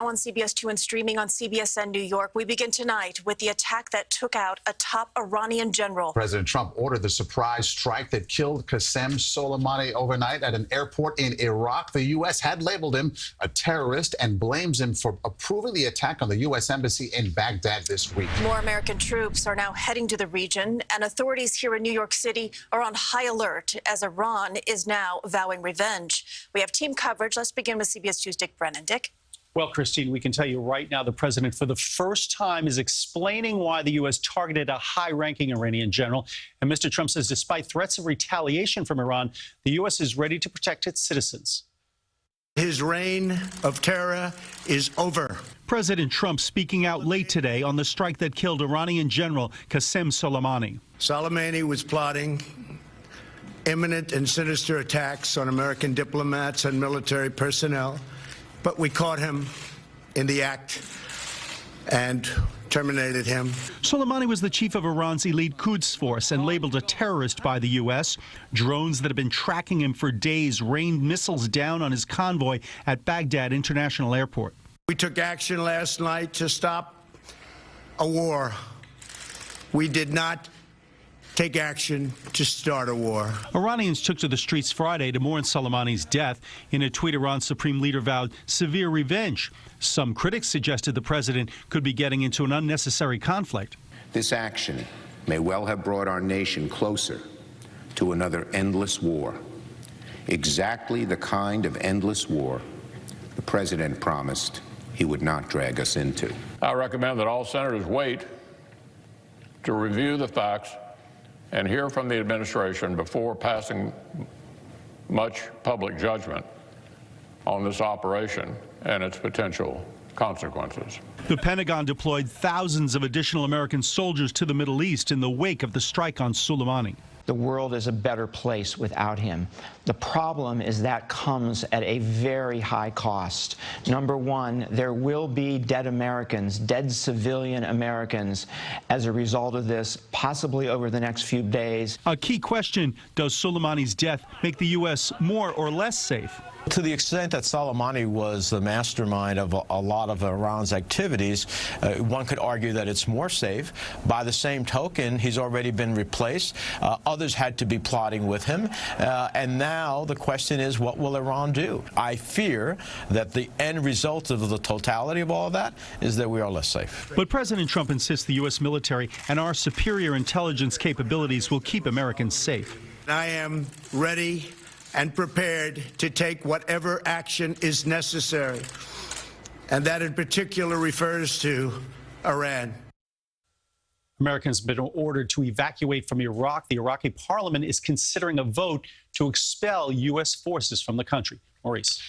On CBS 2 and streaming on CBSN New York, we begin tonight with the attack that took out a top Iranian general. President Trump ordered the surprise strike that killed Qasem Soleimani overnight at an airport in Iraq. The U.S. had labeled him a terrorist and blames him for approving the attack on the U.S. embassy in Baghdad this week. More American troops are now heading to the region, and authorities here in New York City are on high alert as Iran is now vowing revenge. We have team coverage. Let's begin with CBS 2's Dick Brennan. Dick? Well, Christine, we can tell you right now the president, for the first time, is explaining why the U.S. targeted a high-ranking Iranian general. And Mr. Trump says despite threats of retaliation from Iran, the U.S. is ready to protect its citizens. His reign of terror is over. President Trump speaking out late today on the strike that killed Iranian General Qasem Soleimani. Soleimani was plotting imminent and sinister attacks on American diplomats and military personnel. But we caught him in the act and terminated him. Soleimani was the chief of Iran's elite Quds force and labeled a terrorist by the U.S. Drones that have been tracking him for days rained missiles down on his convoy at Baghdad International Airport. We took action last night to stop a war. We did not take action to start a war. Iranians took to the streets Friday to mourn Soleimani's death. In a tweet, Iran's supreme leader vowed severe revenge. Some critics suggested the president could be getting into an unnecessary conflict. This action may well have brought our nation closer to another endless war. Exactly the kind of endless war the president promised he would not drag us into. I recommend that all senators wait to review the facts and hear from the administration before passing much public judgment on this operation and its potential consequences. The Pentagon deployed thousands of additional American soldiers to the Middle East in the wake of the strike on Soleimani. The world is a better place without him. The problem is that comes at a very high cost. Number one, there will be dead Americans, dead civilian Americans as a result of this, possibly over the next few days. A key question, does Soleimani's death make the U.S. more or less safe? To the extent that Soleimani was the mastermind of a lot of Iran's activities, one could argue that it's more safe. By the same token, he's already been replaced. Others had to be plotting with him. And now the question is, what will Iran do? I fear that the end result of the totality of all of that is that we are less safe. But President Trump insists the U.S. military and our superior intelligence capabilities will keep Americans safe. I am ready and prepared to take whatever action is necessary, and that in particular refers to Iran. Americans have been ordered to evacuate from Iraq. The Iraqi parliament is considering a vote to expel U.S. forces from the country. Maurice.